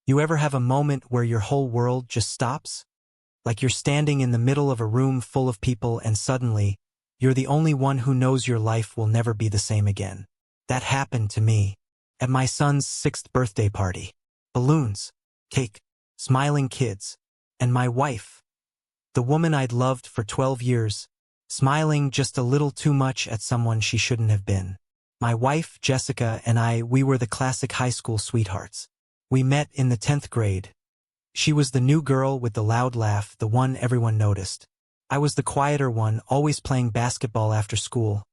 You ever have a moment where your whole world just stops? Like you're standing in the middle of a room full of people and suddenly, you're the only one who knows your life will never be the same again. That happened to me. At my son's 6th birthday party. Balloons, cake, smiling kids, and my wife, the woman I'd loved for 12 years, smiling just a little too much at someone she shouldn't have been. My wife, Jessica, and we were the classic high school sweethearts. We met in the 10th grade. She was the new girl with the loud laugh, the one everyone noticed. I was the quieter one, always playing basketball after school.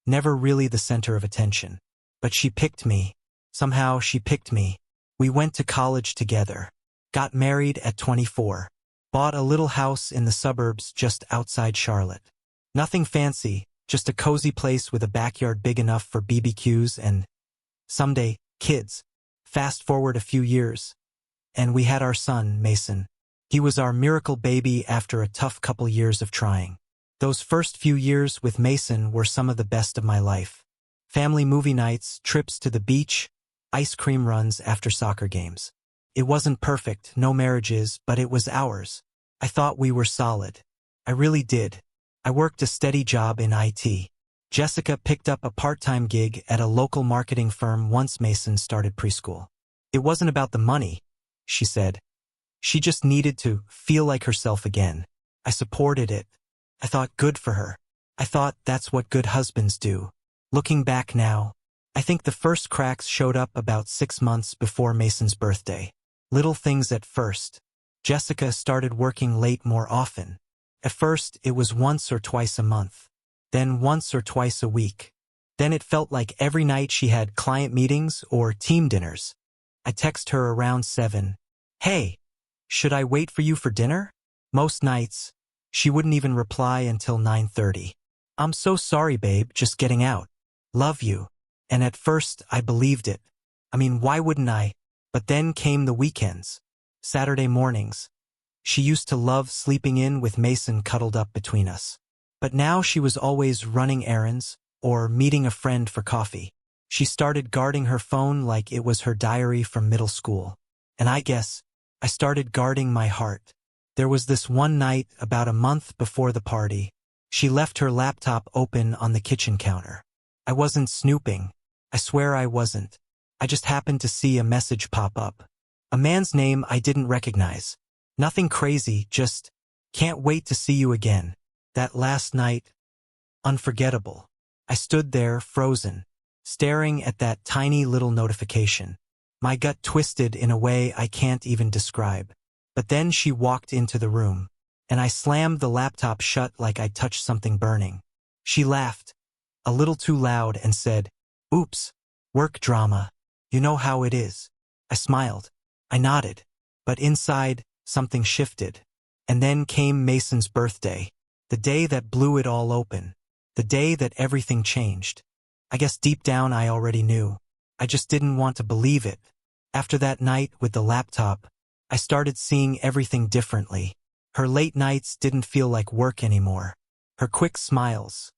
Never really the center of attention. But she picked me. Somehow she picked me. We went to college together. Got married at 24. Bought a little house in the suburbs just outside Charlotte. Nothing fancy, just a cozy place with a backyard big enough for BBQs and, someday, kids. Fast forward a few years, and we had our son, Mason. He was our miracle baby after a tough couple years of trying. Those first few years with Mason were some of the best of my life. Family movie nights, trips to the beach, ice cream runs after soccer games. It wasn't perfect, no marriages, but it was ours. I thought we were solid. I really did. I worked a steady job in IT. Jessica picked up a part-time gig at a local marketing firm once Mason started preschool. It wasn't about the money, she said. She just needed to feel like herself again. I supported it. I thought good for her. I thought that's what good husbands do. Looking back now, I think the first cracks showed up about 6 months before Mason's birthday. Little things at first. Jessica started working late more often. At first, it was once or twice a month. Then once or twice a week. Then it felt like every night she had client meetings or team dinners. I text her around 7. Hey, should I wait for you for dinner? Most nights, she wouldn't even reply until 9:30. I'm so sorry, babe, just getting out. Love you. And at first, I believed it. I mean, why wouldn't I? But then came the weekends. Saturday mornings. She used to love sleeping in with Mason cuddled up between us. But now she was always running errands or meeting a friend for coffee. She started guarding her phone like it was her diary from middle school. And I guess I started guarding my heart. There was this one night about a month before the party. She left her laptop open on the kitchen counter. I wasn't snooping. I swear I wasn't. I just happened to see a message pop up. A man's name I didn't recognize. Nothing crazy, just, can't wait to see you again. That last night, unforgettable. I stood there, frozen, staring at that tiny little notification. My gut twisted in a way I can't even describe. But then she walked into the room, and I slammed the laptop shut like I touched something burning. She laughed, a little too loud, and said, "Oops, work drama. You know how it is." I smiled. I nodded. But inside, something shifted. And then came Mason's birthday. The day that blew it all open. The day that everything changed. I guess deep down I already knew. I just didn't want to believe it. After that night with the laptop, I started seeing everything differently. Her late nights didn't feel like work anymore. Her quick smiles.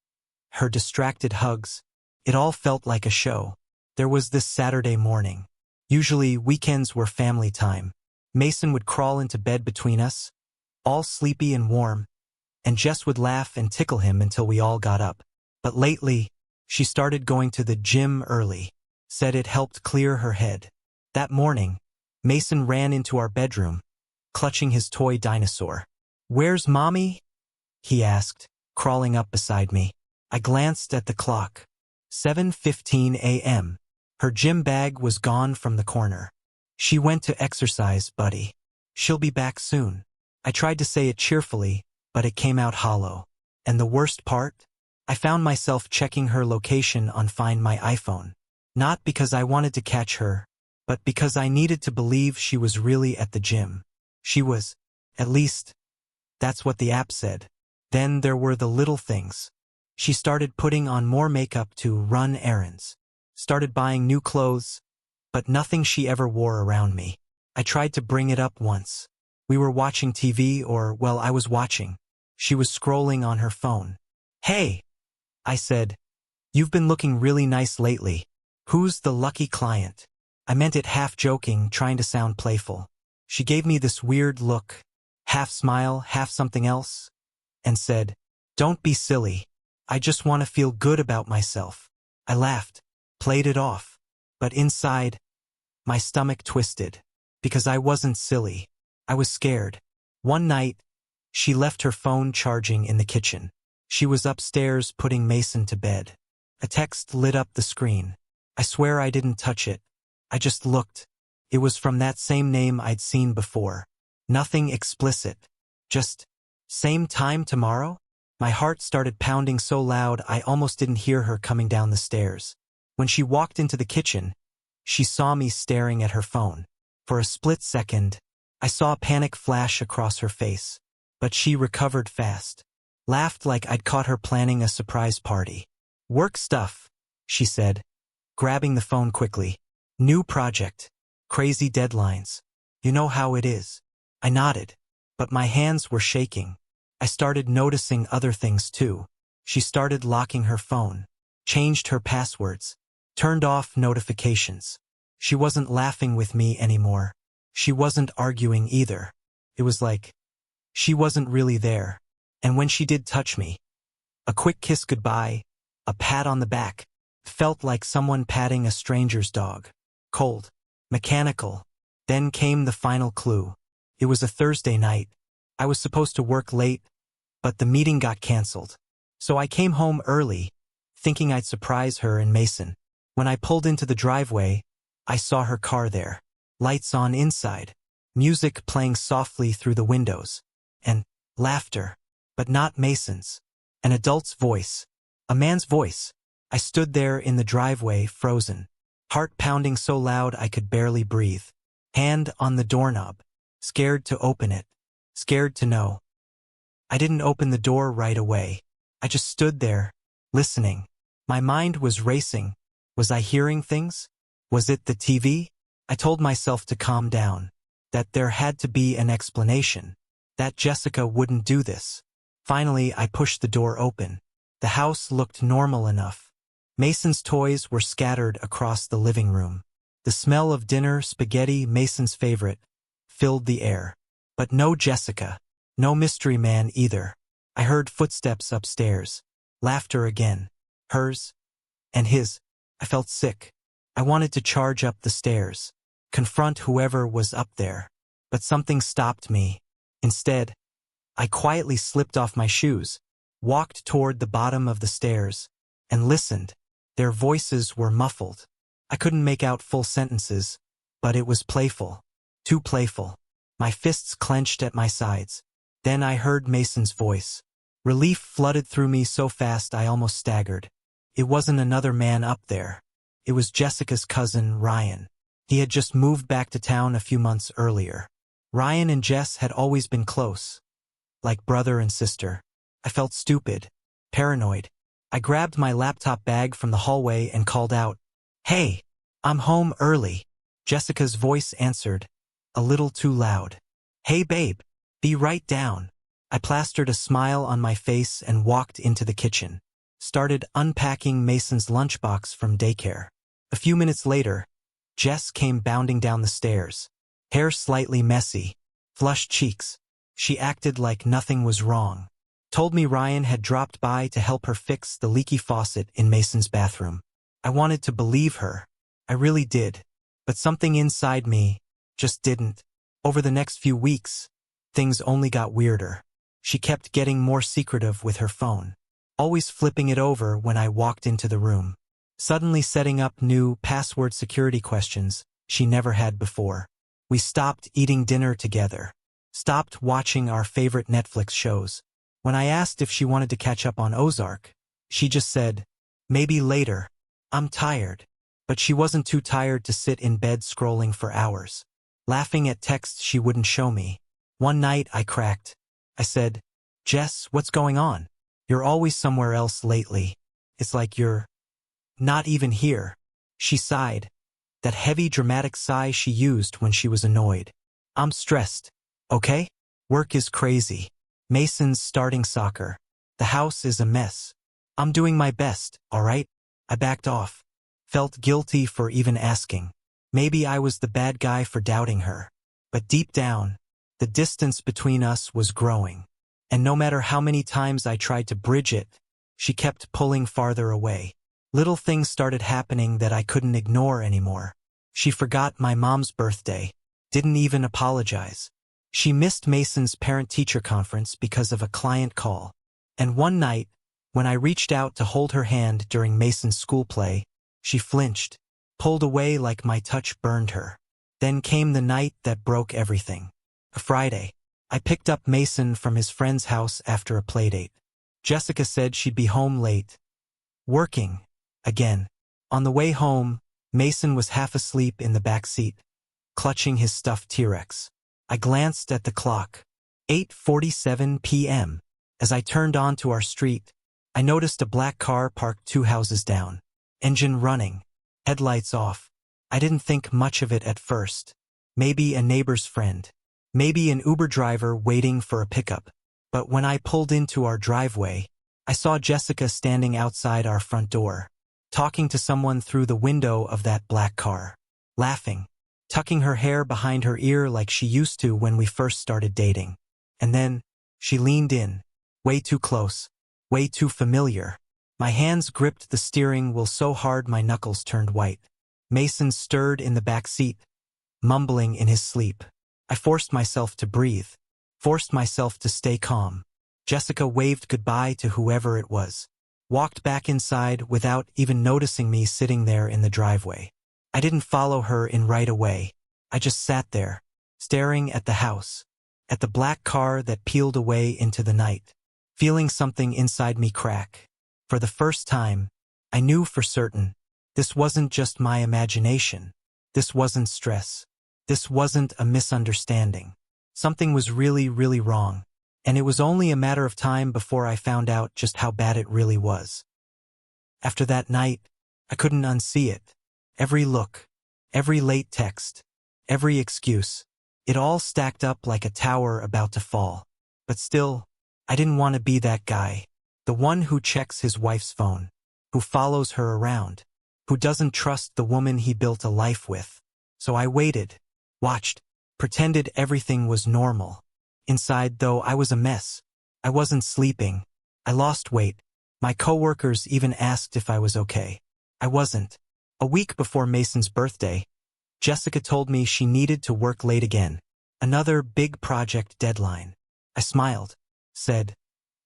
Her distracted hugs. It all felt like a show. There was this Saturday morning. Usually weekends were family time. Mason would crawl into bed between us, all sleepy and warm, and Jess would laugh and tickle him until we all got up. But lately, she started going to the gym early, said it helped clear her head. That morning, Mason ran into our bedroom, clutching his toy dinosaur. "Where's Mommy?" he asked, crawling up beside me. I glanced at the clock. 7:15 a.m. Her gym bag was gone from the corner. "She went to exercise, buddy. She'll be back soon." I tried to say it cheerfully, but it came out hollow. And the worst part? I found myself checking her location on Find My iPhone. Not because I wanted to catch her, but because I needed to believe she was really at the gym. She was. At least, that's what the app said. Then there were the little things. She started putting on more makeup to run errands. Started buying new clothes, but nothing she ever wore around me. I tried to bring it up once. We were watching TV, or, well, I was watching. She was scrolling on her phone. "Hey," I said, "you've been looking really nice lately. Who's the lucky client?" I meant it half joking, trying to sound playful. She gave me this weird look, half smile, half something else, and said, "Don't be silly. I just want to feel good about myself." I laughed, played it off, but inside, my stomach twisted. Because I wasn't silly. I was scared. One night, she left her phone charging in the kitchen. She was upstairs putting Mason to bed. A text lit up the screen. I swear I didn't touch it. I just looked. It was from that same name I'd seen before. Nothing explicit. Just, "Same time tomorrow?" My heart started pounding so loud I almost didn't hear her coming down the stairs. When she walked into the kitchen, she saw me staring at her phone. For a split second, I saw a panic flash across her face. But she recovered fast. Laughed like I'd caught her planning a surprise party. "Work stuff," she said, grabbing the phone quickly. "New project. Crazy deadlines. You know how it is." I nodded, but my hands were shaking. I started noticing other things too. She started locking her phone, changed her passwords, turned off notifications. She wasn't laughing with me anymore. She wasn't arguing either. It was like she wasn't really there. And when she did touch me, a quick kiss goodbye, a pat on the back, felt like someone patting a stranger's dog. Cold, mechanical. Then came the final clue. It was a Thursday night. I was supposed to work late, but the meeting got canceled. So I came home early, thinking I'd surprise her and Mason. When I pulled into the driveway, I saw her car there. Lights on inside, music playing softly through the windows, and laughter, but not Mason's. An adult's voice. A man's voice. I stood there in the driveway, frozen. Heart pounding so loud I could barely breathe. Hand on the doorknob. Scared to open it. Scared to know. I didn't open the door right away. I just stood there, listening. My mind was racing. Was I hearing things? Was it the TV? I told myself to calm down. That there had to be an explanation. That Jessica wouldn't do this. Finally, I pushed the door open. The house looked normal enough. Mason's toys were scattered across the living room. The smell of dinner, spaghetti, Mason's favorite, filled the air. But no Jessica. No mystery man either. I heard footsteps upstairs. Laughter again. Hers. And his. I felt sick. I wanted to charge up the stairs. Confront whoever was up there. But something stopped me. Instead, I quietly slipped off my shoes, walked toward the bottom of the stairs, and listened. Their voices were muffled. I couldn't make out full sentences, but it was playful. Too playful. My fists clenched at my sides. Then I heard Mason's voice. Relief flooded through me so fast I almost staggered. It wasn't another man up there. It was Jessica's cousin, Ryan. He had just moved back to town a few months earlier. Ryan and Jess had always been close, like brother and sister. I felt stupid, paranoid. I grabbed my laptop bag from the hallway and called out, "Hey, I'm home early." Jessica's voice answered, a little too loud. "Hey babe, be right down." I plastered a smile on my face and walked into the kitchen. Started unpacking Mason's lunchbox from daycare. A few minutes later, Jess came bounding down the stairs. Hair slightly messy, flushed cheeks. She acted like nothing was wrong. Told me Ryan had dropped by to help her fix the leaky faucet in Mason's bathroom. I wanted to believe her. I really did. But something inside me just didn't. Over the next few weeks, things only got weirder. She kept getting more secretive with her phone, always flipping it over when I walked into the room. Suddenly setting up new password security questions she never had before. We stopped eating dinner together. Stopped watching our favorite Netflix shows. When I asked if she wanted to catch up on Ozark, she just said, "Maybe later. I'm tired." But she wasn't too tired to sit in bed scrolling for hours, laughing at texts she wouldn't show me. One night I cracked. I said, "Jess, what's going on? You're always somewhere else lately. It's like you're not even here." She sighed. That heavy dramatic sigh she used when she was annoyed. "I'm stressed. Okay? Work is crazy. Mason's starting soccer. The house is a mess. I'm doing my best, all right?" I backed off. Felt guilty for even asking. Maybe I was the bad guy for doubting her. But deep down, the distance between us was growing. And no matter how many times I tried to bridge it, she kept pulling farther away. Little things started happening that I couldn't ignore anymore. She forgot my mom's birthday, didn't even apologize. She missed Mason's parent-teacher conference because of a client call. And one night, when I reached out to hold her hand during Mason's school play, she flinched, pulled away like my touch burned her. Then came the night that broke everything. A Friday. I picked up Mason from his friend's house after a playdate. Jessica said she'd be home late. Working. Again. On the way home, Mason was half asleep in the back seat, clutching his stuffed T-Rex. I glanced at the clock. 8:47 p.m. As I turned onto our street, I noticed a black car parked 2 houses down. Engine running. Headlights off. I didn't think much of it at first. Maybe a neighbor's friend. Maybe an Uber driver waiting for a pickup. But when I pulled into our driveway, I saw Jessica standing outside our front door, talking to someone through the window of that black car, laughing, tucking her hair behind her ear like she used to when we first started dating. And then, she leaned in, way too close, way too familiar. My hands gripped the steering wheel so hard my knuckles turned white. Mason stirred in the back seat, mumbling in his sleep. I forced myself to breathe, forced myself to stay calm. Jessica waved goodbye to whoever it was, walked back inside without even noticing me sitting there in the driveway. I didn't follow her in right away. I just sat there, staring at the house, at the black car that peeled away into the night, feeling something inside me crack. For the first time, I knew for certain, this wasn't just my imagination. This wasn't stress. This wasn't a misunderstanding. Something was really, really wrong. And it was only a matter of time before I found out just how bad it really was. After that night, I couldn't unsee it. Every look, every late text, every excuse, it all stacked up like a tower about to fall. But still, I didn't want to be that guy. The one who checks his wife's phone, who follows her around, who doesn't trust the woman he built a life with. So I waited, watched, pretended everything was normal. Inside, though, I was a mess. I wasn't sleeping. I lost weight. My coworkers even asked if I was okay. I wasn't. A week before Mason's birthday, Jessica told me she needed to work late again. Another big project deadline. I smiled, said,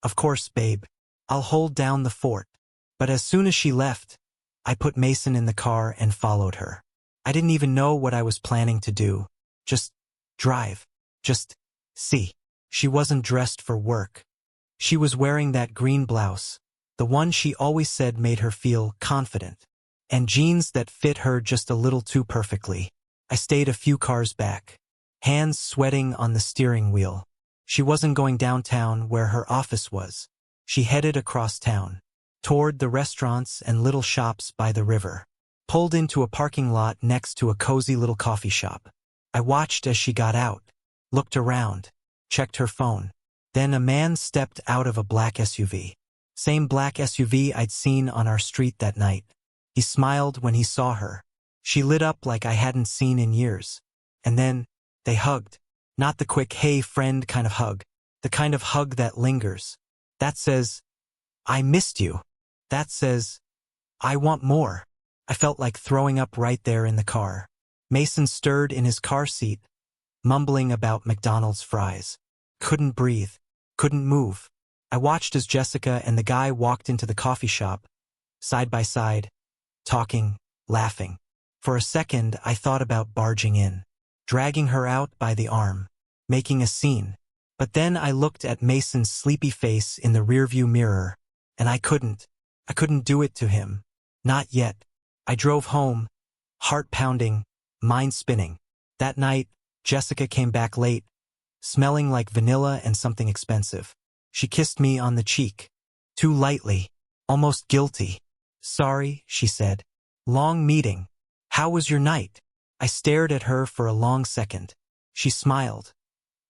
"Of course, babe. I'll hold down the fort." But as soon as she left, I put Mason in the car and followed her. I didn't even know what I was planning to do. Just drive. Just see. She wasn't dressed for work. She was wearing that green blouse, the one she always said made her feel confident, and jeans that fit her just a little too perfectly. I stayed a few cars back, hands sweating on the steering wheel. She wasn't going downtown where her office was. She headed across town, toward the restaurants and little shops by the river, pulled into a parking lot next to a cozy little coffee shop. I watched as she got out, looked around, checked her phone. Then a man stepped out of a black SUV. Same black SUV I'd seen on our street that night. He smiled when he saw her. She lit up like I hadn't seen in years. And then, they hugged. Not the quick, hey friend kind of hug. The kind of hug that lingers. That says, I missed you. That says, I want more. I felt like throwing up right there in the car. Mason stirred in his car seat, mumbling about McDonald's fries. Couldn't breathe. Couldn't move. I watched as Jessica and the guy walked into the coffee shop, side by side, talking, laughing. For a second, I thought about barging in, dragging her out by the arm, making a scene. But then I looked at Mason's sleepy face in the rearview mirror, and I couldn't do it to him. Not yet. I drove home, heart pounding, mind spinning. That night, Jessica came back late, smelling like vanilla and something expensive. She kissed me on the cheek, too lightly, almost guilty. Sorry, she said. Long meeting. How was your night? I stared at her for a long second. She smiled,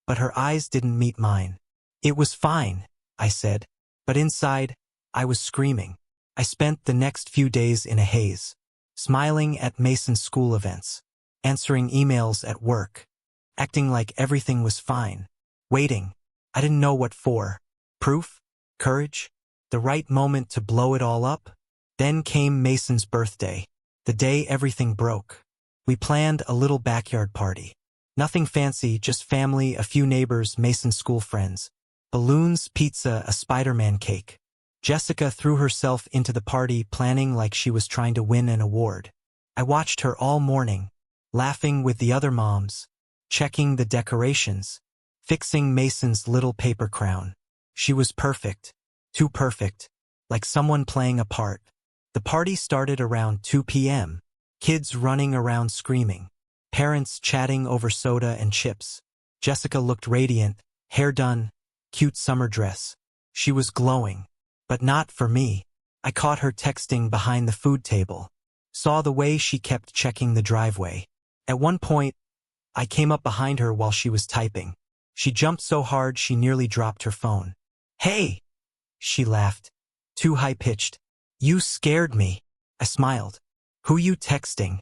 but her eyes didn't meet mine. It was fine, I said, but inside, I was screaming. I spent the next few days in a haze, smiling at Mason's school events, answering emails at work, acting like everything was fine, waiting. I didn't know what for. Proof? Courage? The right moment to blow it all up? Then came Mason's birthday, the day everything broke. We planned a little backyard party. Nothing fancy, just family, a few neighbors, Mason's school friends. Balloons, pizza, a Spider-Man cake. Jessica threw herself into the party, planning like she was trying to win an award. I watched her all morning, laughing with the other moms, checking the decorations, fixing Mason's little paper crown. She was perfect, too perfect, like someone playing a part. The party started around 2 p.m., kids running around screaming, parents chatting over soda and chips. Jessica looked radiant, hair done, cute summer dress. She was glowing. But not for me. I caught her texting behind the food table. Saw the way she kept checking the driveway. At one point, I came up behind her while she was typing. She jumped so hard she nearly dropped her phone. "Hey!" She laughed. Too high-pitched. "You scared me." I smiled. "Who you texting?"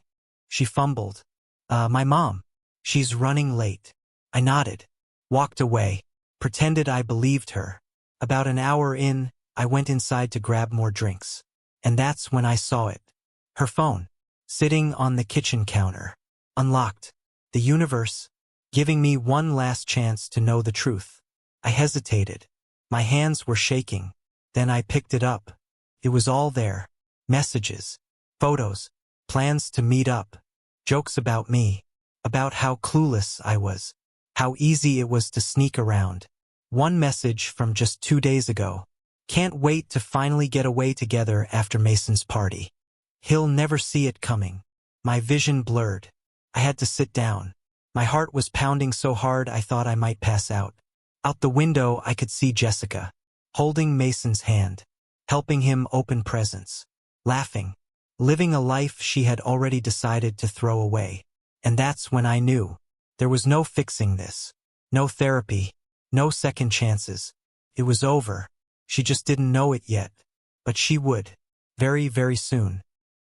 She fumbled. My mom. She's running late." I nodded. Walked away. Pretended I believed her. About an hour in, I went inside to grab more drinks. And that's when I saw it. Her phone. Sitting on the kitchen counter. Unlocked. The universe. Giving me one last chance to know the truth. I hesitated. My hands were shaking. Then I picked it up. It was all there. Messages. Photos. Plans to meet up. Jokes about me. About how clueless I was. How easy it was to sneak around. One message from just 2 days ago. "Can't wait to finally get away together after Mason's party. He'll never see it coming." My vision blurred. I had to sit down. My heart was pounding so hard I thought I might pass out. Out the window I could see Jessica, holding Mason's hand, helping him open presents, laughing, living a life she had already decided to throw away. And that's when I knew. There was no fixing this. No therapy. No second chances. It was over. She just didn't know it yet. But she would. Very, very soon.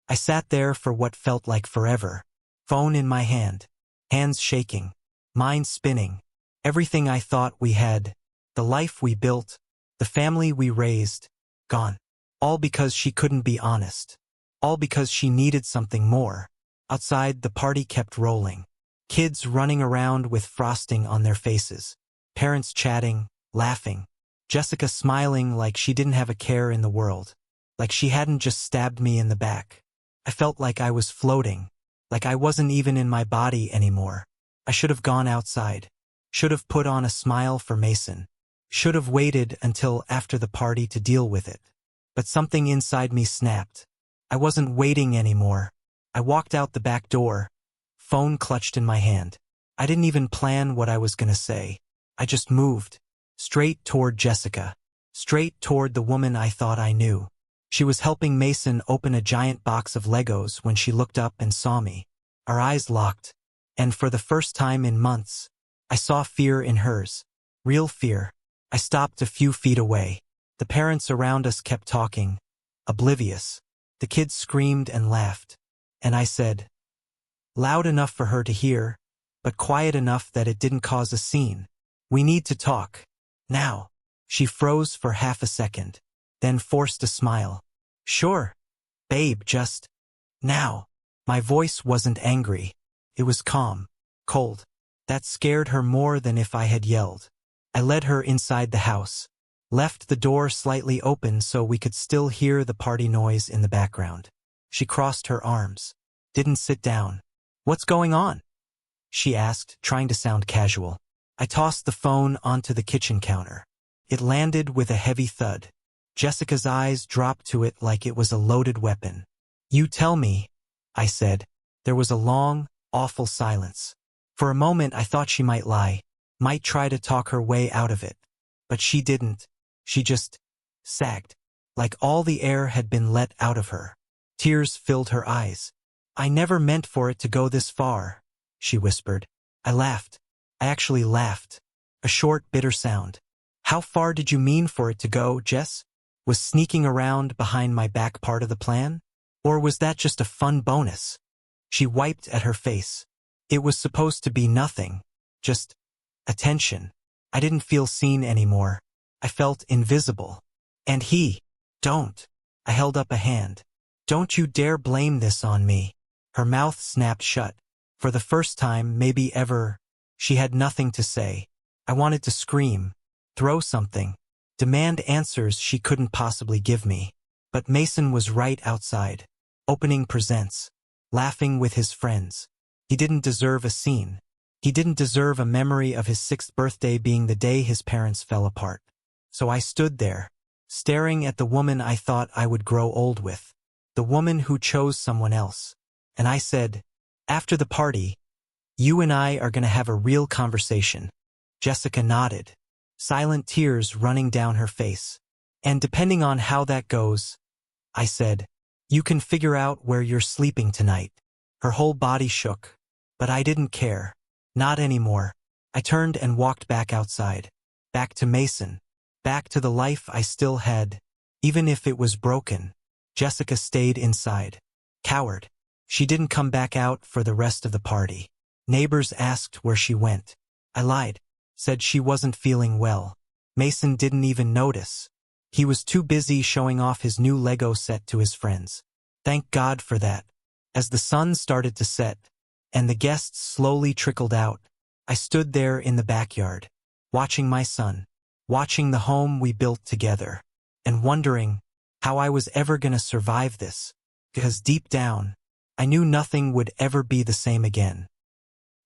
I sat there for what felt like forever. Phone in my hand. Hands shaking. Mind spinning. Everything I thought we had. The life we built. The family we raised. Gone. All because she couldn't be honest. All because she needed something more. Outside, the party kept rolling. Kids running around with frosting on their faces. Parents chatting, laughing. Jessica smiling like she didn't have a care in the world. Like she hadn't just stabbed me in the back. I felt like I was floating. Like I wasn't even in my body anymore. I should have gone outside. Should have put on a smile for Mason. Should have waited until after the party to deal with it. But something inside me snapped. I wasn't waiting anymore. I walked out the back door. Phone clutched in my hand. I didn't even plan what I was gonna say. I just moved. Straight toward Jessica. Straight toward the woman I thought I knew. She was helping Mason open a giant box of Legos when she looked up and saw me. Our eyes locked. And for the first time in months, I saw fear in hers. Real fear. I stopped a few feet away. The parents around us kept talking. Oblivious. The kids screamed and laughed. And I said, loud enough for her to hear, but quiet enough that it didn't cause a scene. "We need to talk. Now." She froze for half a second, then forced a smile. "Sure, babe, just now." My voice wasn't angry. It was calm, cold. That scared her more than if I had yelled. I led her inside the house, left the door slightly open so we could still hear the party noise in the background. She crossed her arms, didn't sit down. "What's going on?" she asked, trying to sound casual. I tossed the phone onto the kitchen counter. It landed with a heavy thud. Jessica's eyes dropped to it like it was a loaded weapon. "You tell me," I said. There was a long, awful silence. For a moment I thought she might lie, might try to talk her way out of it. But she didn't. She just sagged, like all the air had been let out of her. Tears filled her eyes. "I never meant for it to go this far," she whispered. I laughed. I actually laughed. A short, bitter sound. "How far did you mean for it to go, Jess? Was sneaking around behind my back part of the plan? Or was that just a fun bonus?" She wiped at her face. It was supposed to be nothing, just attention. I didn't feel seen anymore. I felt invisible. And don't. I held up a hand. Don't you dare blame this on me. Her mouth snapped shut. For the first time, maybe ever, she had nothing to say. I wanted to scream, throw something, demand answers she couldn't possibly give me. But Mason was right outside, opening presents, laughing with his friends. He didn't deserve a scene. He didn't deserve a memory of his 6th birthday being the day his parents fell apart. So I stood there, staring at the woman I thought I would grow old with, the woman who chose someone else. And I said, after the party, you and I are going to have a real conversation. Jessica nodded, silent tears running down her face. And depending on how that goes, I said, you can figure out where you're sleeping tonight. Her whole body shook, but I didn't care. Not anymore. I turned and walked back outside, back to Mason, back to the life I still had, even if it was broken. Jessica stayed inside. Coward. She didn't come back out for the rest of the party. Neighbors asked where she went. I lied, said she wasn't feeling well. Mason didn't even notice. He was too busy showing off his new Lego set to his friends. Thank God for that. As the sun started to set, and the guests slowly trickled out, I stood there in the backyard, watching my son, watching the home we built together, and wondering how I was ever going to survive this, because deep down, I knew nothing would ever be the same again.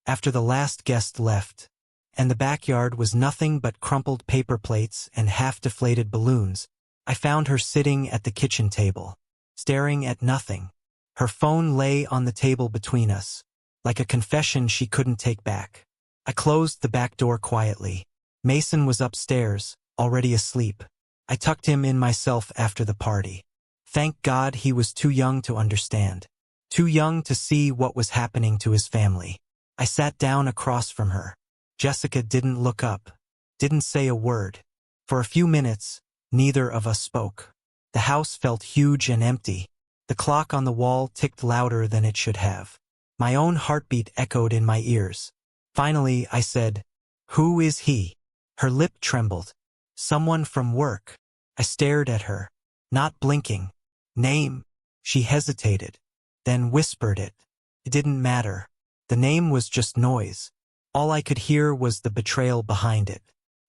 After the last guest left, and the backyard was nothing but crumpled paper plates and half-deflated balloons, I found her sitting at the kitchen table, staring at nothing. Her phone lay on the table between us, like a confession she couldn't take back. I closed the back door quietly. Mason was upstairs, already asleep. I tucked him in myself after the party. Thank God he was too young to understand, too young to see what was happening to his family. I sat down across from her. Jessica didn't look up, didn't say a word. For a few minutes, neither of us spoke. The house felt huge and empty. The clock on the wall ticked louder than it should have. My own heartbeat echoed in my ears. Finally, I said, "Who is he?" Her lip trembled. "Someone from work." I stared at her, not blinking. "Name?" She hesitated, then whispered it. It didn't matter. The name was just noise. All I could hear was the betrayal behind it.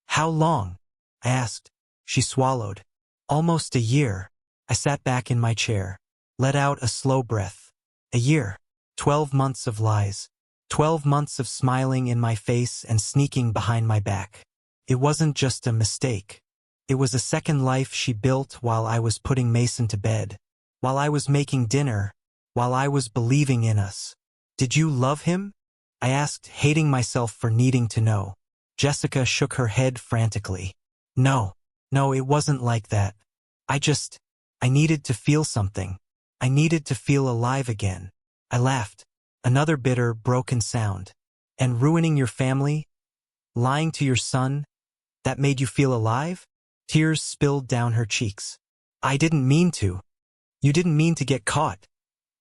"How long?" I asked. She swallowed. "Almost a year." I sat back in my chair, let out a slow breath. A year. 12 months of lies. 12 months of smiling in my face and sneaking behind my back. It wasn't just a mistake. It was a second life she built while I was putting Mason to bed, while I was making dinner, while I was believing in us. "Did you love him?" I asked, hating myself for needing to know. Jessica shook her head frantically. No, it wasn't like that. I needed to feel something. I needed to feel alive again. I laughed. Another bitter, broken sound. "And ruining your family? Lying to your son? That made you feel alive?" Tears spilled down her cheeks. "I didn't mean to." "You didn't mean to get caught,"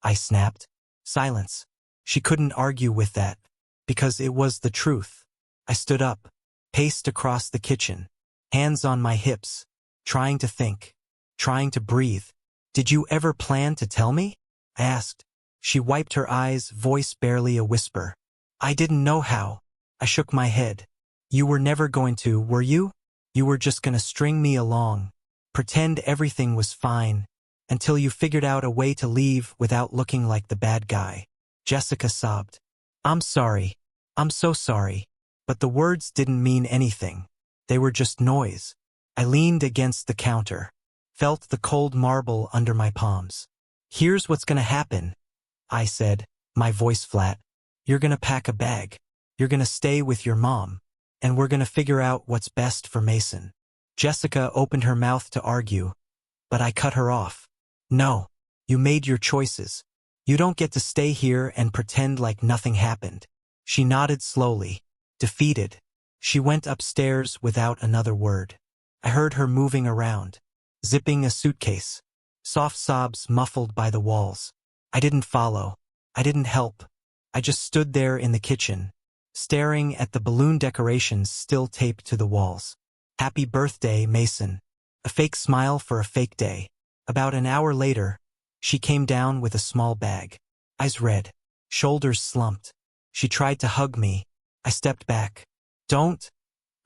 I snapped. Silence. She couldn't argue with that, because it was the truth. I stood up, paced across the kitchen, hands on my hips, trying to think, trying to breathe. "Did you ever plan to tell me?" I asked. She wiped her eyes, voice barely a whisper. "I didn't know how." I shook my head. "You were never going to, were you? You were just going to string me along, pretend everything was fine, until you figured out a way to leave without looking like the bad guy." Jessica sobbed. "I'm sorry. I'm so sorry." But the words didn't mean anything. They were just noise. I leaned against the counter, felt the cold marble under my palms. "Here's what's going to happen," I said, my voice flat. "You're going to pack a bag. You're going to stay with your mom. And we're going to figure out what's best for Mason." Jessica opened her mouth to argue, but I cut her off. "No, you made your choices. You don't get to stay here and pretend like nothing happened." She nodded slowly, defeated. She went upstairs without another word. I heard her moving around, zipping a suitcase, soft sobs muffled by the walls. I didn't follow. I didn't help. I just stood there in the kitchen, staring at the balloon decorations still taped to the walls. Happy birthday, Mason. A fake smile for a fake day. About an hour later, she came down with a small bag. Eyes red, shoulders slumped. She tried to hug me. I stepped back. Don't,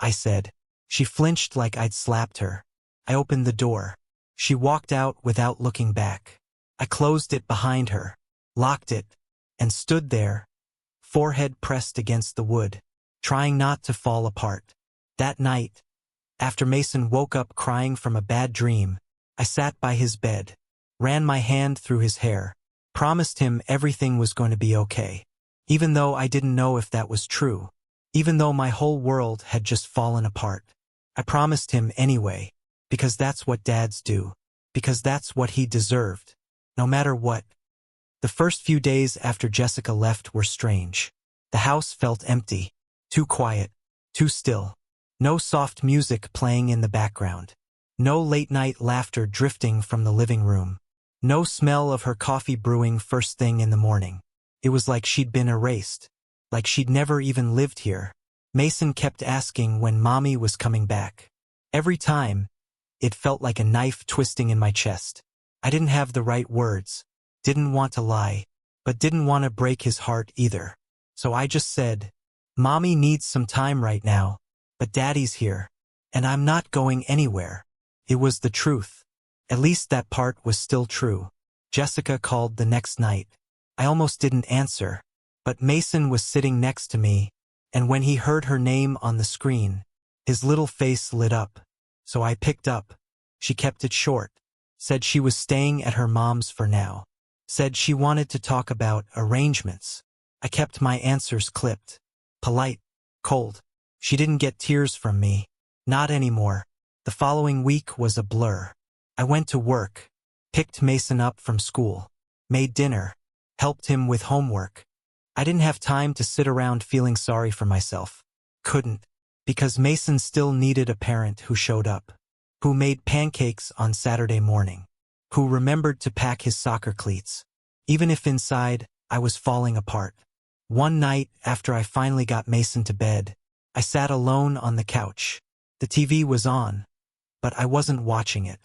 I said. She flinched like I'd slapped her. I opened the door. She walked out without looking back. I closed it behind her, locked it, and stood there, forehead pressed against the wood, trying not to fall apart. That night, after Mason woke up crying from a bad dream, I sat by his bed, ran my hand through his hair, promised him everything was going to be okay. Even though I didn't know if that was true, even though my whole world had just fallen apart. I promised him anyway, because that's what dads do, because that's what he deserved, no matter what. The first few days after Jessica left were strange. The house felt empty, too quiet, too still. No soft music playing in the background. No late-night laughter drifting from the living room. No smell of her coffee brewing first thing in the morning. It was like she'd been erased, like she'd never even lived here. Mason kept asking when Mommy was coming back. Every time, it felt like a knife twisting in my chest. I didn't have the right words, didn't want to lie, but didn't want to break his heart either. So I just said, Mommy needs some time right now, but Daddy's here, and I'm not going anywhere. It was the truth. At least that part was still true. Jessica called the next night. I almost didn't answer, but Mason was sitting next to me, and when he heard her name on the screen, his little face lit up. So I picked up. She kept it short. Said she was staying at her mom's for now. Said she wanted to talk about arrangements. I kept my answers clipped. Polite. Cold. She didn't get tears from me. Not anymore. The following week was a blur. I went to work, picked Mason up from school, made dinner, helped him with homework. I didn't have time to sit around feeling sorry for myself. Couldn't. Because Mason still needed a parent who showed up, who made pancakes on Saturday morning, who remembered to pack his soccer cleats, even if inside I was falling apart. One night, after I finally got Mason to bed, I sat alone on the couch. The TV was on, but I wasn't watching it.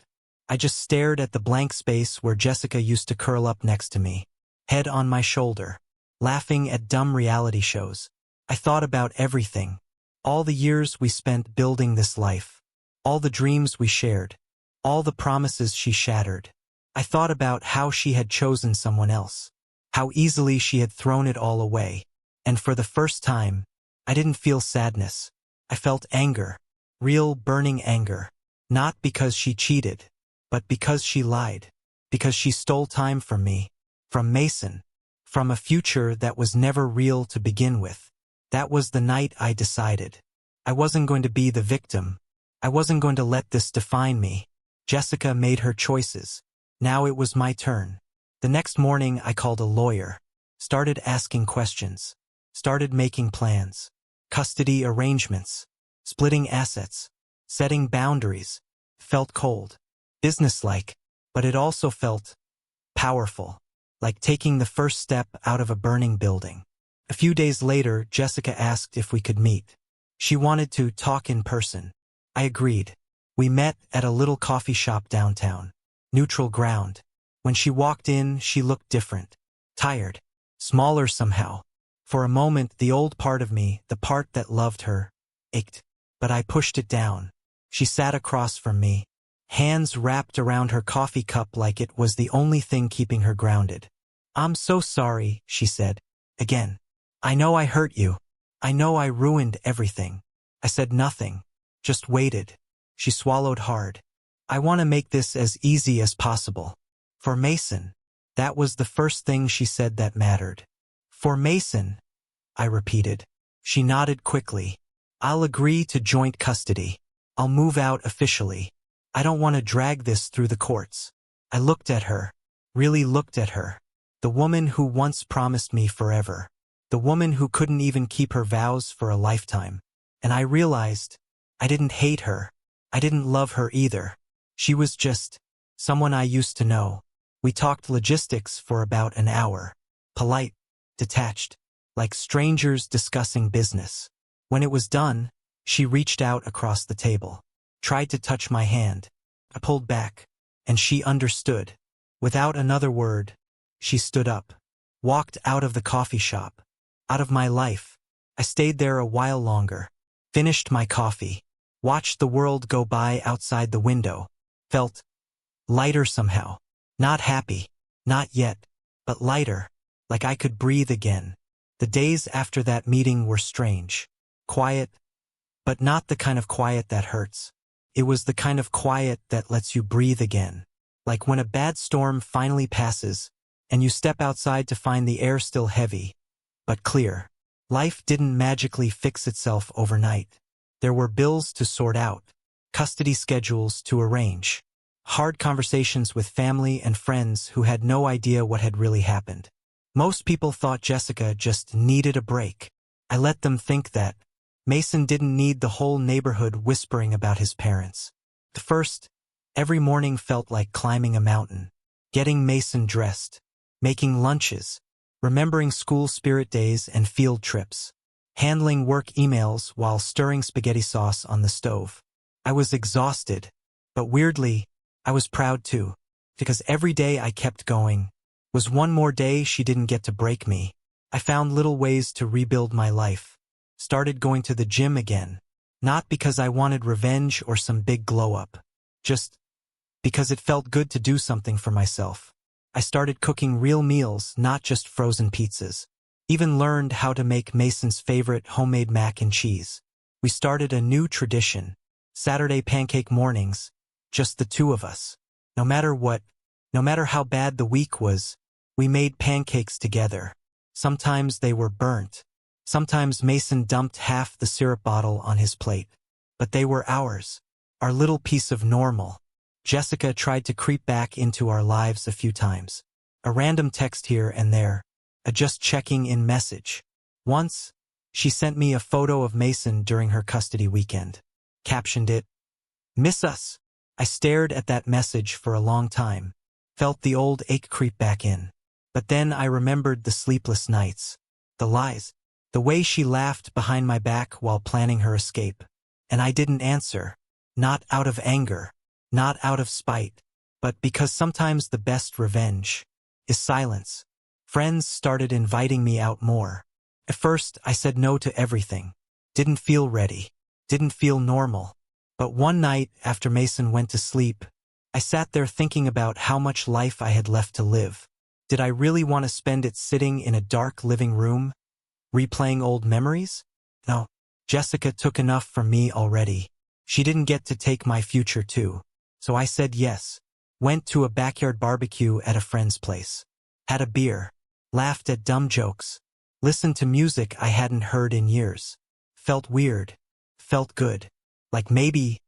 I just stared at the blank space where Jessica used to curl up next to me, head on my shoulder, laughing at dumb reality shows. I thought about everything. All the years we spent building this life. All the dreams we shared. All the promises she shattered. I thought about how she had chosen someone else. How easily she had thrown it all away. And for the first time, I didn't feel sadness. I felt anger. Real burning anger. Not because she cheated, but because she lied. Because she stole time from me. From Mason. From a future that was never real to begin with. That was the night I decided. I wasn't going to be the victim. I wasn't going to let this define me. Jessica made her choices. Now it was my turn. The next morning I called a lawyer. Started asking questions. Started making plans. Custody arrangements. Splitting assets. Setting boundaries. Felt cold. Businesslike. But it also felt powerful. Like taking the first step out of a burning building. A few days later, Jessica asked if we could meet. She wanted to talk in person. I agreed. We met at a little coffee shop downtown. Neutral ground. When she walked in, she looked different. Tired. Smaller somehow. For a moment, the old part of me, the part that loved her, ached. But I pushed it down. She sat across from me. Hands wrapped around her coffee cup like it was the only thing keeping her grounded. I'm so sorry, she said. Again. I know I hurt you. I know I ruined everything. I said nothing. Just waited. She swallowed hard. I want to make this as easy as possible. For Mason. That was the first thing she said that mattered. For Mason, I repeated. She nodded quickly. I'll agree to joint custody. I'll move out officially. I don't want to drag this through the courts. I looked at her. Really looked at her. The woman who once promised me forever. The woman who couldn't even keep her vows for a lifetime. And I realized I didn't hate her. I didn't love her either. She was just someone I used to know. We talked logistics for about an hour. Polite, detached. like strangers discussing business. When it was done, she reached out across the table, tried to touch my hand. I pulled back, and she understood. Without another word, she stood up, walked out of the coffee shop, out of my life. I stayed there a while longer, finished my coffee, watched the world go by outside the window, felt lighter somehow. Not happy, not yet, but lighter, like I could breathe again. The days after that meeting were strange. Quiet, but not the kind of quiet that hurts. It was the kind of quiet that lets you breathe again. Like when a bad storm finally passes, and you step outside to find the air still heavy, but clear. Life didn't magically fix itself overnight. There were bills to sort out, custody schedules to arrange, hard conversations with family and friends who had no idea what had really happened. Most people thought Jessica just needed a break. I let them think that. Mason didn't need the whole neighborhood whispering about his parents. At first, every morning felt like climbing a mountain. Getting Mason dressed, making lunches, remembering school spirit days and field trips, handling work emails while stirring spaghetti sauce on the stove. I was exhausted, but weirdly, I was proud too, because every day I kept going was one more day she didn't get to break me. I found little ways to rebuild my life. Started going to the gym again, not because I wanted revenge or some big glow-up, just because it felt good to do something for myself. I started cooking real meals, not just frozen pizzas. Even learned how to make Mason's favorite homemade mac and cheese. We started a new tradition, Saturday pancake mornings, just the two of us. No matter how bad the week was, we made pancakes together. Sometimes they were burnt. Sometimes Mason dumped half the syrup bottle on his plate. But they were ours, our little piece of normal. Jessica tried to creep back into our lives a few times. A random text here and there, a just checking in message. Once, she sent me a photo of Mason during her custody weekend. Captioned it, "Miss us." I stared at that message for a long time, felt the old ache creep back in. But then I remembered the sleepless nights, the lies, the way she laughed behind my back while planning her escape. And I didn't answer, not out of anger, not out of spite, but because sometimes the best revenge is silence. Friends started inviting me out more. At first, I said no to everything. Didn't feel ready, didn't feel normal. But one night, after Mason went to sleep, I sat there thinking about how much life I had left to live. Did I really want to spend it sitting in a dark living room, replaying old memories? No, Jessica took enough from me already. She didn't get to take my future too. So I said yes. Went to a backyard barbecue at a friend's place. Had a beer. Laughed at dumb jokes. Listened to music I hadn't heard in years. Felt weird. Felt good. Like maybe,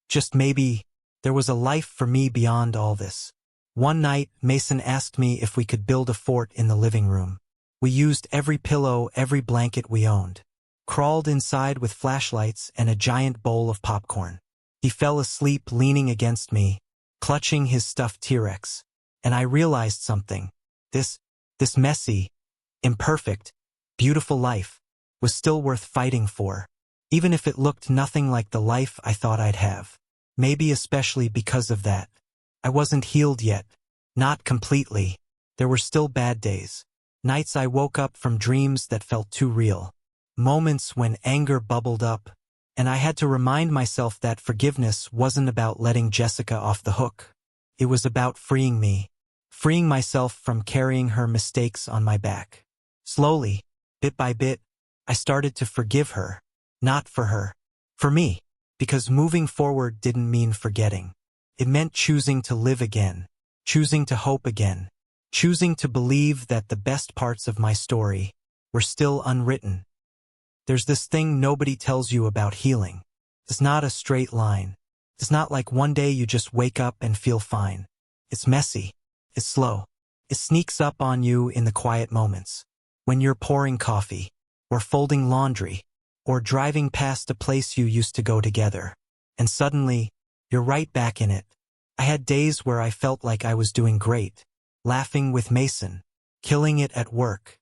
just maybe, there was a life for me beyond all this. One night, Mason asked me if we could build a fort in the living room. We used every pillow, every blanket we owned. Crawled inside with flashlights and a giant bowl of popcorn. He fell asleep leaning against me, clutching his stuffed T-Rex. And I realized something. This messy, imperfect, beautiful life was still worth fighting for, even if it looked nothing like the life I thought I'd have. Maybe especially because of that. I wasn't healed yet. Not completely. There were still bad days. Nights I woke up from dreams that felt too real. Moments when anger bubbled up, and I had to remind myself that forgiveness wasn't about letting Jessica off the hook. It was about freeing me. Freeing myself from carrying her mistakes on my back. Slowly, bit by bit, I started to forgive her. Not for her. For me. Because moving forward didn't mean forgetting. It meant choosing to live again. Choosing to hope again. Choosing to believe that the best parts of my story were still unwritten. There's this thing nobody tells you about healing. It's not a straight line. It's not like one day you just wake up and feel fine. It's messy. It's slow. It sneaks up on you in the quiet moments. When you're pouring coffee, or folding laundry, or driving past a place you used to go together. And suddenly, you're right back in it. I had days where I felt like I was doing great. Laughing with Mason. Killing it at work.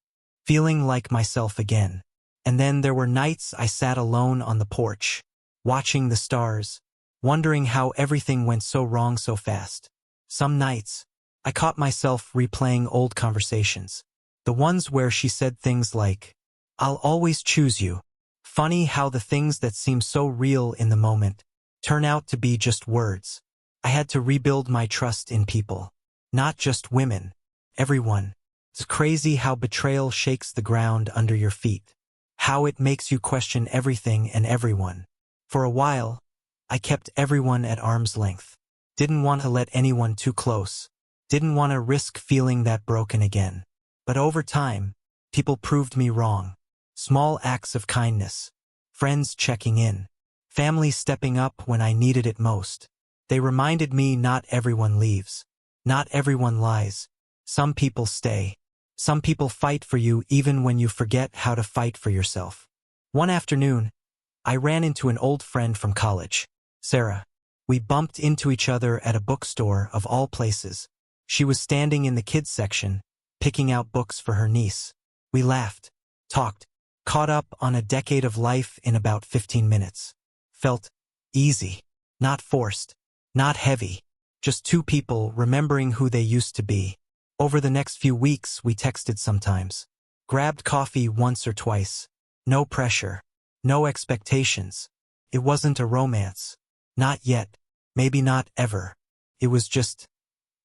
feeling like myself again. And then there were nights I sat alone on the porch, watching the stars, wondering how everything went so wrong so fast. Some nights, I caught myself replaying old conversations. The ones where she said things like, "I'll always choose you." Funny how the things that seem so real in the moment turn out to be just words. I had to rebuild my trust in people. Not just women. Everyone. It's crazy how betrayal shakes the ground under your feet. How it makes you question everything and everyone. For a while, I kept everyone at arm's length. Didn't want to let anyone too close. Didn't want to risk feeling that broken again. But over time, people proved me wrong. Small acts of kindness. Friends checking in. Family stepping up when I needed it most. They reminded me not everyone leaves. Not everyone lies. Some people stay. Some people fight for you even when you forget how to fight for yourself. One afternoon, I ran into an old friend from college, Sarah. We bumped into each other at a bookstore of all places. She was standing in the kids section, picking out books for her niece. We laughed, talked, caught up on a decade of life in about 15 minutes. Felt easy, not forced, not heavy. Just two people remembering who they used to be. Over the next few weeks, we texted sometimes. Grabbed coffee once or twice. No pressure. No expectations. It wasn't a romance. Not yet. Maybe not ever. It was just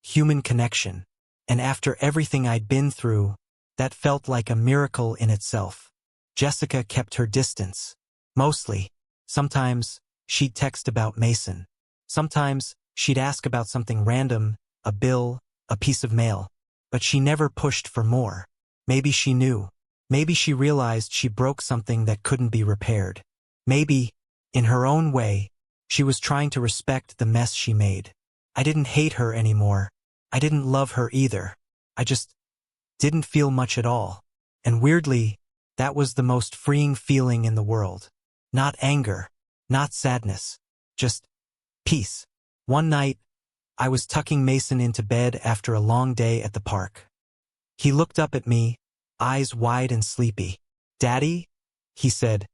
human connection. And after everything I'd been through, that felt like a miracle in itself. Jessica kept her distance. Mostly. Sometimes, she'd text about Mason. Sometimes, she'd ask about something random, a bill, a piece of mail. But she never pushed for more. Maybe she knew. Maybe she realized she broke something that couldn't be repaired. Maybe, in her own way, she was trying to respect the mess she made. I didn't hate her anymore. I didn't love her either. I just didn't feel much at all. And weirdly, that was the most freeing feeling in the world. Not anger, not sadness, just peace. One night, I was tucking Mason into bed after a long day at the park. He looked up at me, eyes wide and sleepy. "Daddy?" he said.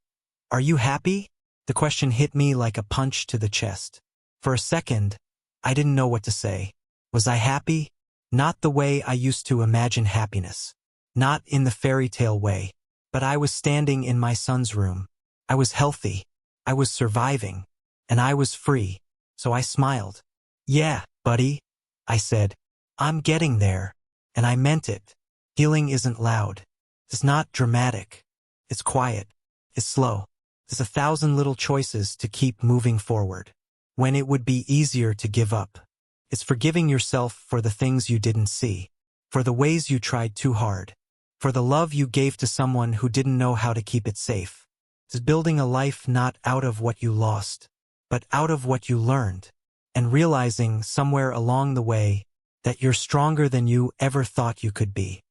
"Are you happy?" The question hit me like a punch to the chest. For a second, I didn't know what to say. Was I happy? Not the way I used to imagine happiness. Not in the fairy tale way. But I was standing in my son's room. I was healthy. I was surviving. And I was free. So I smiled. "Yeah, buddy," I said. "I'm getting there." And I meant it. Healing isn't loud. It's not dramatic. It's quiet. It's slow. There's 1,000 little choices to keep moving forward. When it would be easier to give up. It's forgiving yourself for the things you didn't see. For the ways you tried too hard. For the love you gave to someone who didn't know how to keep it safe. It's building a life not out of what you lost, but out of what you learned. And realizing somewhere along the way that you're stronger than you ever thought you could be.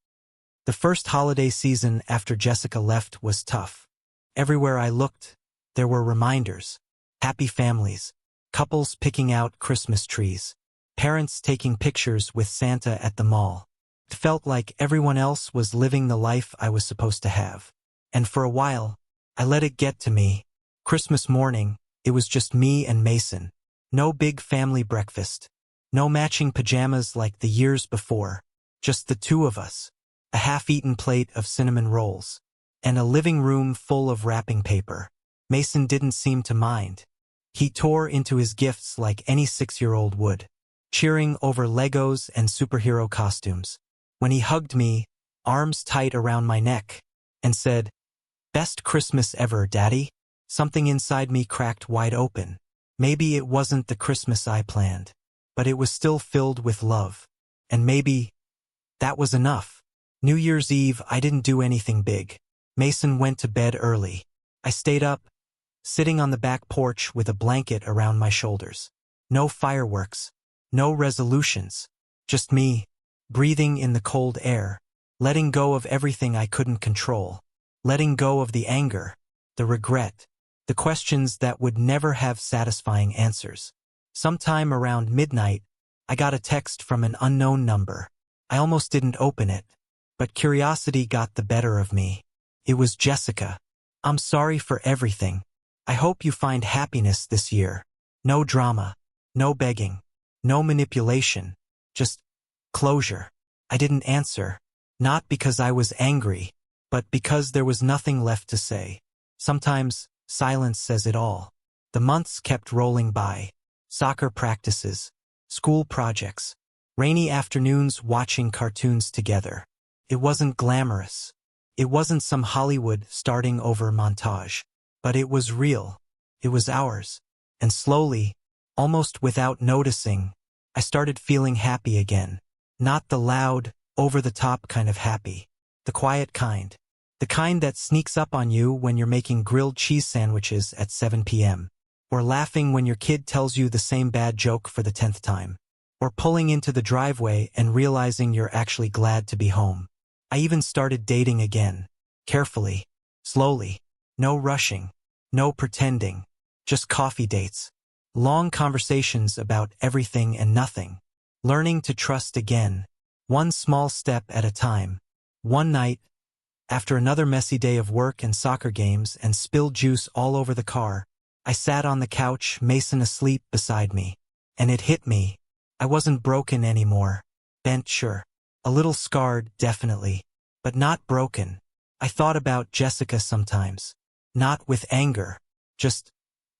The first holiday season after Jessica left was tough. Everywhere I looked, there were reminders. Happy families, couples picking out Christmas trees, parents taking pictures with Santa at the mall. It felt like everyone else was living the life I was supposed to have. And for a while, I let it get to me. Christmas morning, it was just me and Mason. No big family breakfast. No matching pajamas like the years before. Just the two of us. A half-eaten plate of cinnamon rolls. And a living room full of wrapping paper. Mason didn't seem to mind. He tore into his gifts like any 6-year-old would. Cheering over Legos and superhero costumes. When he hugged me, arms tight around my neck, and said, "Best Christmas ever, Daddy," something inside me cracked wide open. Maybe it wasn't the Christmas I planned, but it was still filled with love. And maybe that was enough. New Year's Eve, I didn't do anything big. Mason went to bed early. I stayed up, sitting on the back porch with a blanket around my shoulders. No fireworks, no resolutions, just me, breathing in the cold air, letting go of everything I couldn't control, letting go of the anger, the regret, the questions that would never have satisfying answers. Sometime around midnight, I got a text from an unknown number. I almost didn't open it, but curiosity got the better of me. It was Jessica. I'm sorry for everything. I hope you find happiness this year. No drama, no begging, no manipulation, just closure. I didn't answer, not because I was angry, but because there was nothing left to say. Sometimes, silence says it all. The months kept rolling by. Soccer practices, school projects, rainy afternoons watching cartoons together. It wasn't glamorous. It wasn't some Hollywood starting over montage. But it was real. It was ours. And slowly, almost without noticing, I started feeling happy again. Not the loud, over-the-top kind of happy. The quiet kind. The kind that sneaks up on you when you're making grilled cheese sandwiches at 7 p.m. Or laughing when your kid tells you the same bad joke for the 10th time. Or pulling into the driveway and realizing you're actually glad to be home. I even started dating again. Carefully. Slowly. No rushing. No pretending. Just coffee dates. Long conversations about everything and nothing. Learning to trust again. One small step at a time. One night, after another messy day of work and soccer games and spilled juice all over the car, I sat on the couch, Mason asleep beside me. And it hit me. I wasn't broken anymore. Bent, sure. A little scarred, definitely. But not broken. I thought about Jessica sometimes. Not with anger. Just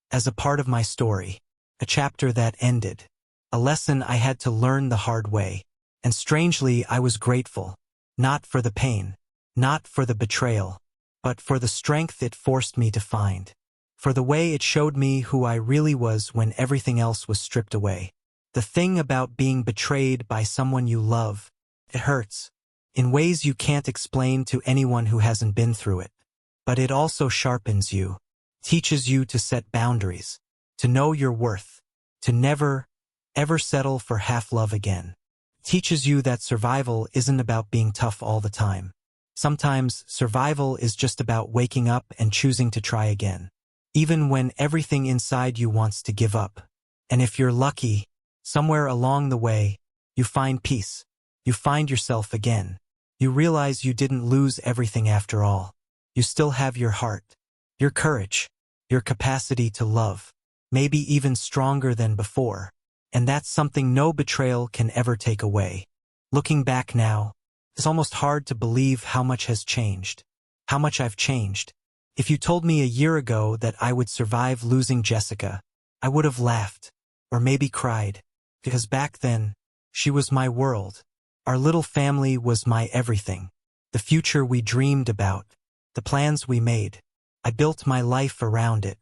as a part of my story. A chapter that ended. A lesson I had to learn the hard way. And strangely, I was grateful. Not for the pain. Not for the betrayal. But for the strength it forced me to find. For the way it showed me who I really was when everything else was stripped away. The thing about being betrayed by someone you love, it hurts. In ways you can't explain to anyone who hasn't been through it. But it also sharpens you. Teaches you to set boundaries. To know your worth. To never, ever settle for half love again. Teaches you that survival isn't about being tough all the time. Sometimes, survival is just about waking up and choosing to try again. Even when everything inside you wants to give up. And if you're lucky, somewhere along the way, you find peace. You find yourself again. You realize you didn't lose everything after all. You still have your heart, your courage, your capacity to love, maybe even stronger than before. And that's something no betrayal can ever take away. Looking back now, it's almost hard to believe how much has changed. How much I've changed. If you told me a year ago that I would survive losing Jessica, I would have laughed, or maybe cried, because back then, she was my world. Our little family was my everything. The future we dreamed about. The plans we made. I built my life around it.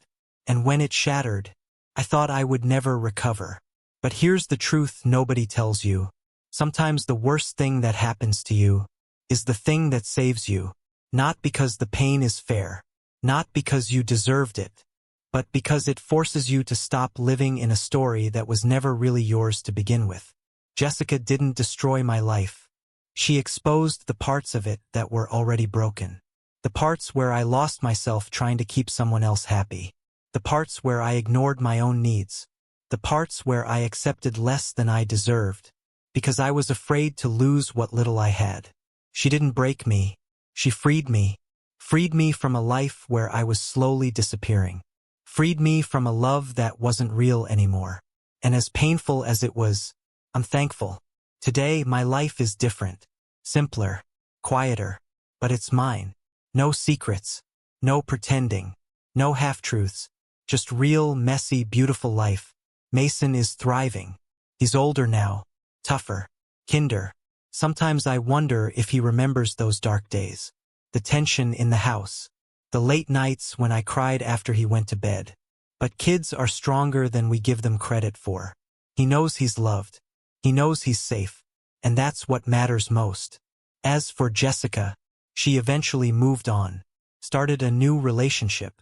And when it shattered, I thought I would never recover. But here's the truth nobody tells you. Sometimes the worst thing that happens to you is the thing that saves you. Not because the pain is fair. Not because you deserved it. But because it forces you to stop living in a story that was never really yours to begin with. Jessica didn't destroy my life. She exposed the parts of it that were already broken. The parts where I lost myself trying to keep someone else happy. The parts where I ignored my own needs. The parts where I accepted less than I deserved. Because I was afraid to lose what little I had. She didn't break me. She freed me. Freed me from a life where I was slowly disappearing. Freed me from a love that wasn't real anymore. And as painful as it was, I'm thankful. Today, my life is different. Simpler. Quieter. But it's mine. No secrets. No pretending. No half-truths. Just real, messy, beautiful life. Mason is thriving. He's older now. Tougher. Kinder. Sometimes I wonder if he remembers those dark days. The tension in the house. The late nights when I cried after he went to bed. But kids are stronger than we give them credit for. He knows he's loved. He knows he's safe. And that's what matters most. As for Jessica, she eventually moved on. Started a new relationship.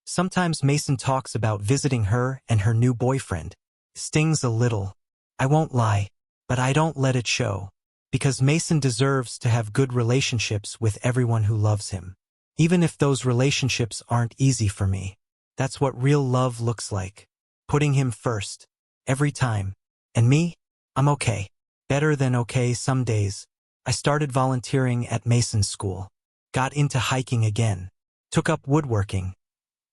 Sometimes Mason talks about visiting her and her new boyfriend. Stings a little. I won't lie. But I don't let it show. Because Mason deserves to have good relationships with everyone who loves him. Even if those relationships aren't easy for me. That's what real love looks like. Putting him first. Every time. And me? I'm okay. Better than okay some days. I started volunteering at Mason School. Got into hiking again. Took up woodworking.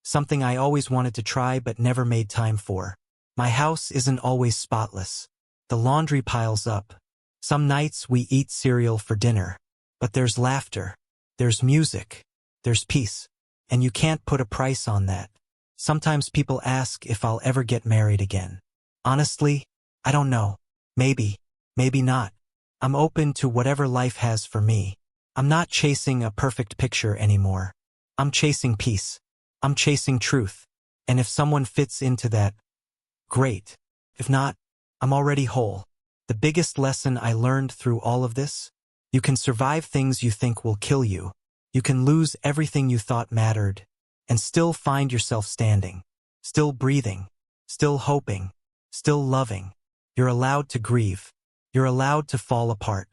Something I always wanted to try but never made time for. My house isn't always spotless. The laundry piles up. Some nights we eat cereal for dinner. But there's laughter. There's music. There's peace. And you can't put a price on that. Sometimes people ask if I'll ever get married again. Honestly, I don't know. Maybe. Maybe not. I'm open to whatever life has for me. I'm not chasing a perfect picture anymore. I'm chasing peace. I'm chasing truth. And if someone fits into that, great. If not, I'm already whole. The biggest lesson I learned through all of this? You can survive things you think will kill you. You can lose everything you thought mattered, and still find yourself standing, still breathing, still hoping, still loving. You're allowed to grieve. You're allowed to fall apart.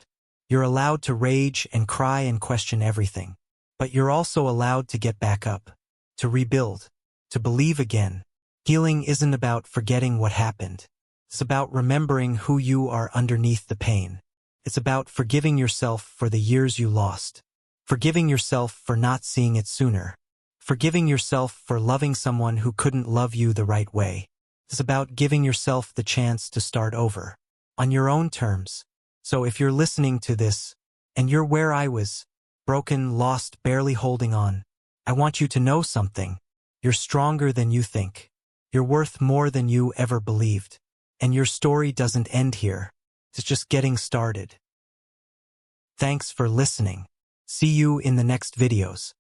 You're allowed to rage and cry and question everything. But you're also allowed to get back up, to rebuild, to believe again. Healing isn't about forgetting what happened. It's about remembering who you are underneath the pain. It's about forgiving yourself for the years you lost. Forgiving yourself for not seeing it sooner. Forgiving yourself for loving someone who couldn't love you the right way. It's about giving yourself the chance to start over. On your own terms. So if you're listening to this, and you're where I was, broken, lost, barely holding on, I want you to know something. You're stronger than you think. You're worth more than you ever believed. And your story doesn't end here. It's just getting started. Thanks for listening. See you in the next videos.